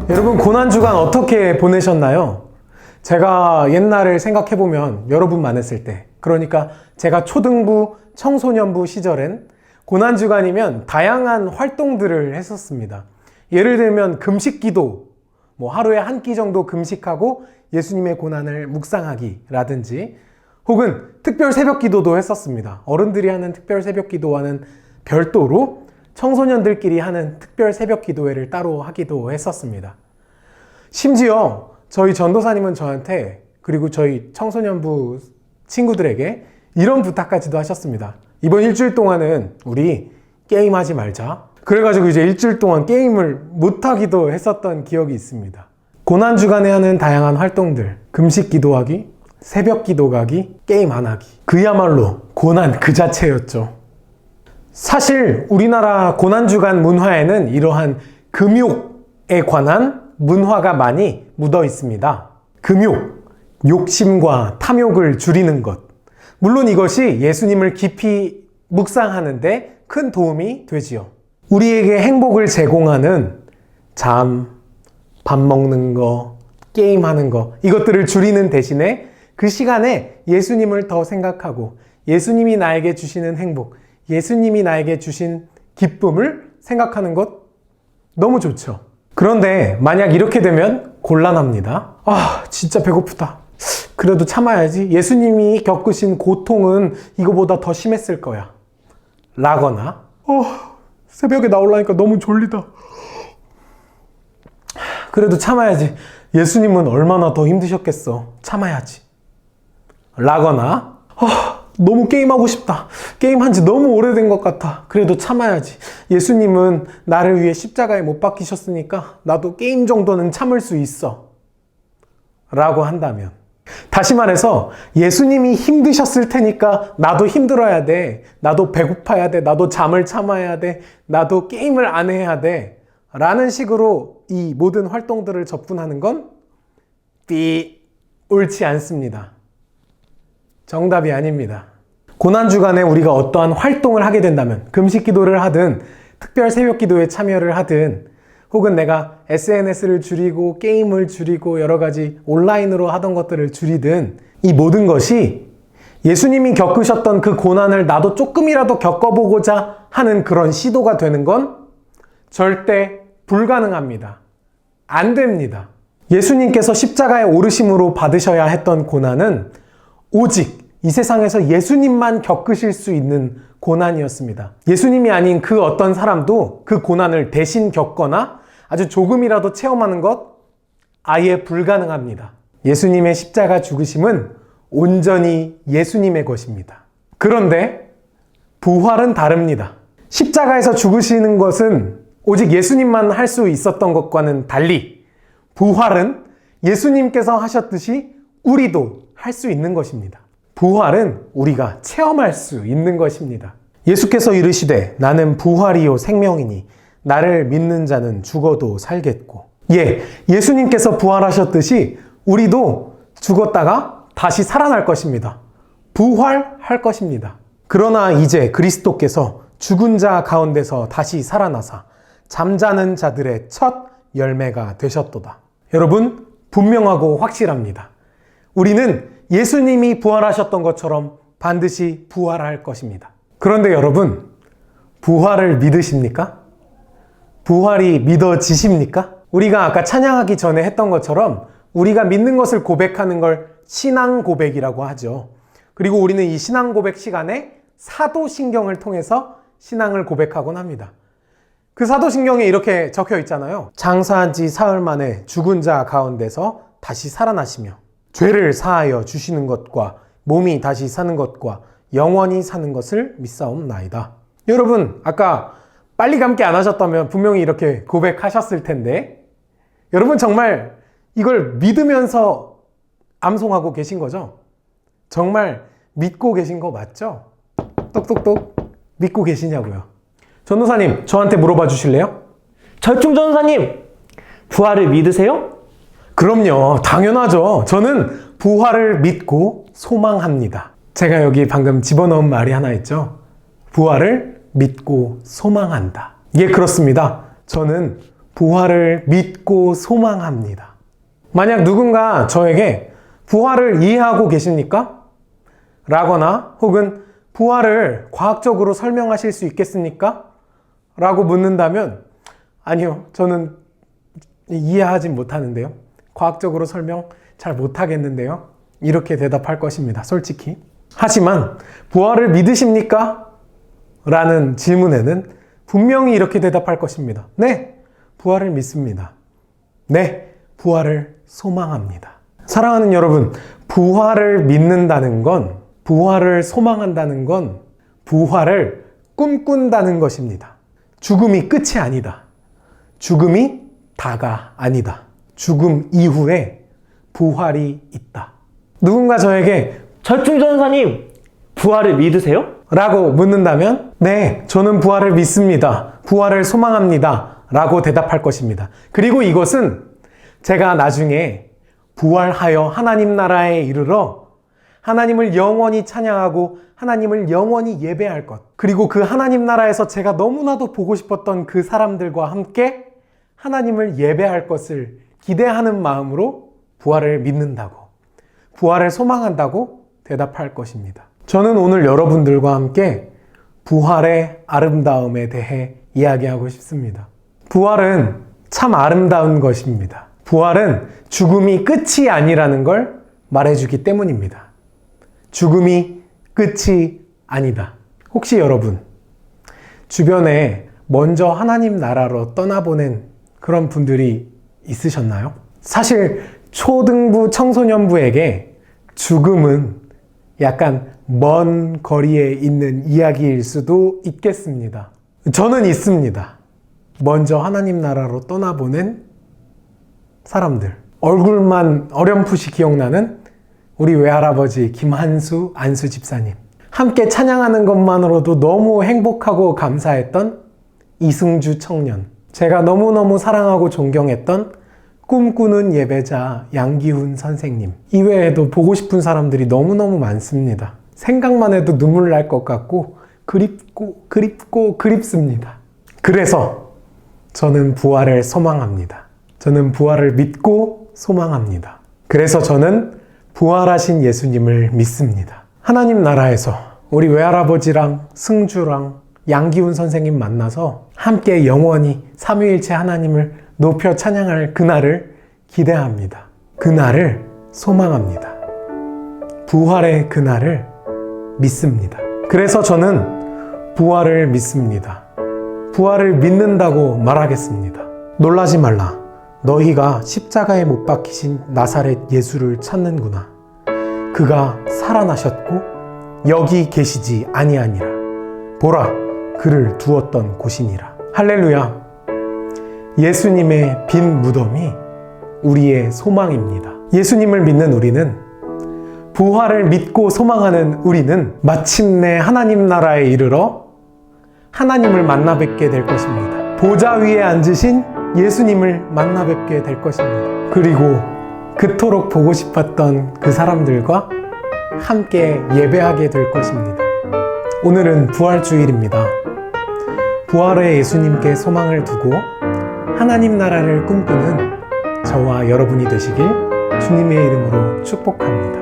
여러분, 고난주간 어떻게 보내셨나요? 제가 옛날을 생각해보면 여러분 많았을 때, 그러니까 제가 초등부, 청소년부 시절엔 고난주간이면 다양한 활동들을 했었습니다. 예를 들면 금식기도, 하루에 한 끼 정도 금식하고 예수님의 고난을 묵상하기라든지, 혹은 특별 새벽 기도도 했었습니다. 어른들이 하는 특별 새벽 기도와는 별도로 청소년들끼리 하는 특별 새벽 기도회를 따로 하기도 했었습니다. 심지어 저희 전도사님은 저한테, 그리고 저희 청소년부 친구들에게 이런 부탁까지도 하셨습니다. 이번 일주일 동안은 우리 게임하지 말자. 그래가지고 이제 일주일 동안 게임을 못하기도 했었던 기억이 있습니다. 고난주간에 하는 다양한 활동들, 금식 기도하기, 새벽 기도 가기, 게임 안 하기. 그야말로 고난 그 자체였죠. 사실 우리나라 고난주간 문화에는 이러한 금욕에 관한 문화가 많이 묻어 있습니다. 금욕, 욕심과 탐욕을 줄이는 것. 물론 이것이 예수님을 깊이 묵상하는데 큰 도움이 되지요. 우리에게 행복을 제공하는 잠, 밥 먹는 거, 게임하는 거, 이것들을 줄이는 대신에 그 시간에 예수님을 더 생각하고 예수님이 나에게 주시는 행복, 예수님이 나에게 주신 기쁨을 생각하는 것 너무 좋죠. 그런데 만약 이렇게 되면 곤란합니다. 진짜 배고프다. 그래도 참아야지. 예수님이 겪으신 고통은 이거보다 더 심했을 거야. 라거나 새벽에 나오려니까 너무 졸리다. 그래도 참아야지. 예수님은 얼마나 더 힘드셨겠어. 참아야지. 라거나 너무 게임하고 싶다. 게임한 지 너무 오래된 것 같아. 그래도 참아야지. 예수님은 나를 위해 십자가에 못 박히셨으니까 나도 게임 정도는 참을 수 있어. 라고 한다면, 다시 말해서 예수님이 힘드셨을 테니까 나도 힘들어야 돼. 나도 배고파야 돼. 나도 잠을 참아야 돼. 나도 게임을 안 해야 돼. 라는 식으로 이 모든 활동들을 접근하는 건 옳지 않습니다. 정답이 아닙니다. 고난주간에 우리가 어떠한 활동을 하게 된다면, 금식 기도를 하든 특별 새벽 기도에 참여를 하든, 혹은 내가 SNS를 줄이고 게임을 줄이고 여러 가지 온라인으로 하던 것들을 줄이든, 이 모든 것이 예수님이 겪으셨던 그 고난을 나도 조금이라도 겪어보고자 하는 그런 시도가 되는 건 절대 불가능합니다. 안 됩니다. 예수님께서 십자가에 오르심으로 받으셔야 했던 고난은 오직 이 세상에서 예수님만 겪으실 수 있는 고난이었습니다. 예수님이 아닌 그 어떤 사람도 그 고난을 대신 겪거나 아주 조금이라도 체험하는 것 아예 불가능합니다. 예수님의 십자가 죽으심은 온전히 예수님의 것입니다. 그런데 부활은 다릅니다. 십자가에서 죽으시는 것은 오직 예수님만 할 수 있었던 것과는 달리, 부활은 예수님께서 하셨듯이 우리도 할 수 있는 것입니다. 부활은 우리가 체험할 수 있는 것입니다. 예수께서 이르시되 나는 부활이요 생명이니 나를 믿는 자는 죽어도 살겠고. 예수님께서 부활하셨듯이 우리도 죽었다가 다시 살아날 것입니다. 부활할 것입니다. 그러나 이제 그리스도께서 죽은 자 가운데서 다시 살아나사 잠자는 자들의 첫 열매가 되셨도다. 여러분, 분명하고 확실합니다. 우리는 예수님이 부활하셨던 것처럼 반드시 부활할 것입니다. 그런데 여러분, 부활을 믿으십니까? 부활이 믿어지십니까? 우리가 아까 찬양하기 전에 했던 것처럼 우리가 믿는 것을 고백하는 걸 신앙 고백이라고 하죠. 그리고 우리는 이 신앙 고백 시간에 사도신경을 통해서 신앙을 고백하곤 합니다. 그 사도신경에 이렇게 적혀 있잖아요. 장사한 지 사흘 만에 죽은 자 가운데서 다시 살아나시며 죄를 사하여 주시는 것과 몸이 다시 사는 것과 영원히 사는 것을 믿사옵나이다. 여러분, 아까 빨리 감기 안 하셨다면 분명히 이렇게 고백하셨을 텐데, 여러분 정말 이걸 믿으면서 암송하고 계신 거죠? 정말 믿고 계신 거 맞죠? 똑똑똑 믿고 계시냐고요. 전도사님, 저한테 물어봐 주실래요? 절충 전도사님, 부활을 믿으세요? 그럼요. 당연하죠. 저는 부활을 믿고 소망합니다. 제가 여기 방금 집어넣은 말이 하나 있죠. 부활을 믿고 소망한다. 예, 그렇습니다. 저는 부활을 믿고 소망합니다. 만약 누군가 저에게 부활을 이해하고 계십니까? 라거나 혹은 부활을 과학적으로 설명하실 수 있겠습니까? 라고 묻는다면 아니요, 저는 이해하지 못하는데요. 과학적으로 설명 잘 못하겠는데요. 이렇게 대답할 것입니다. 솔직히. 하지만 부활을 믿으십니까? 라는 질문에는 분명히 이렇게 대답할 것입니다. 네, 부활을 믿습니다. 네, 부활을 소망합니다. 사랑하는 여러분, 부활을 믿는다는 건, 부활을 소망한다는 건 부활을 꿈꾼다는 것입니다. 죽음이 끝이 아니다. 죽음이 다가 아니다. 죽음 이후에 부활이 있다. 누군가 저에게 절충전사님, 부활을 믿으세요? 라고 묻는다면 네, 저는 부활을 믿습니다. 부활을 소망합니다. 라고 대답할 것입니다. 그리고 이것은 제가 나중에 부활하여 하나님 나라에 이르러 하나님을 영원히 찬양하고 하나님을 영원히 예배할 것, 그리고 그 하나님 나라에서 제가 너무나도 보고 싶었던 그 사람들과 함께 하나님을 예배할 것을 기대하는 마음으로 부활을 믿는다고, 부활을 소망한다고 대답할 것입니다. 저는 오늘 여러분들과 함께 부활의 아름다움에 대해 이야기하고 싶습니다. 부활은 참 아름다운 것입니다. 부활은 죽음이 끝이 아니라는 걸 말해주기 때문입니다. 죽음이 끝이 아니다. 혹시 여러분, 주변에 먼저 하나님 나라로 떠나보낸 그런 분들이 있으셨나요? 사실 초등부 청소년부에게 죽음은 약간 먼 거리에 있는 이야기일 수도 있겠습니다. 저는 있습니다. 먼저 하나님 나라로 떠나보낸 사람들. 얼굴만 어렴풋이 기억나는 우리 외할아버지 김한수 안수 집사님. 함께 찬양하는 것만으로도 너무 행복하고 감사했던 이승주 청년. 제가 너무너무 사랑하고 존경했던 꿈꾸는 예배자 양기훈 선생님. 이외에도 보고 싶은 사람들이 너무너무 많습니다. 생각만 해도 눈물 날 것 같고 그립고 그립습니다. 그래서 저는 부활을 소망합니다. 저는 부활을 믿고 소망합니다. 그래서 저는 부활하신 예수님을 믿습니다. 하나님 나라에서 우리 외할아버지랑 승주랑 양기훈 선생님 만나서 함께 영원히 삼위일체 하나님을 높여 찬양할 그날을 기대합니다. 그날을 소망합니다. 부활의 그날을 믿습니다. 그래서 저는 부활을 믿습니다. 부활을 믿는다고 말하겠습니다. 놀라지 말라. 너희가 십자가에 못 박히신 나사렛 예수를 찾는구나. 그가 살아나셨고 여기 계시지 아니하니라. 보라, 그를 두었던 곳이니라. 할렐루야. 예수님의 빈 무덤이 우리의 소망입니다. 예수님을 믿는 우리는, 부활을 믿고 소망하는 우리는 마침내 하나님 나라에 이르러 하나님을 만나 뵙게 될 것입니다. 보좌 위에 앉으신 예수님을 만나 뵙게 될 것입니다. 그리고 그토록 보고 싶었던 그 사람들과 함께 예배하게 될 것입니다. 오늘은 부활주일입니다. 부활의 예수님께 소망을 두고 하나님 나라를 꿈꾸는 저와 여러분이 되시길 주님의 이름으로 축복합니다.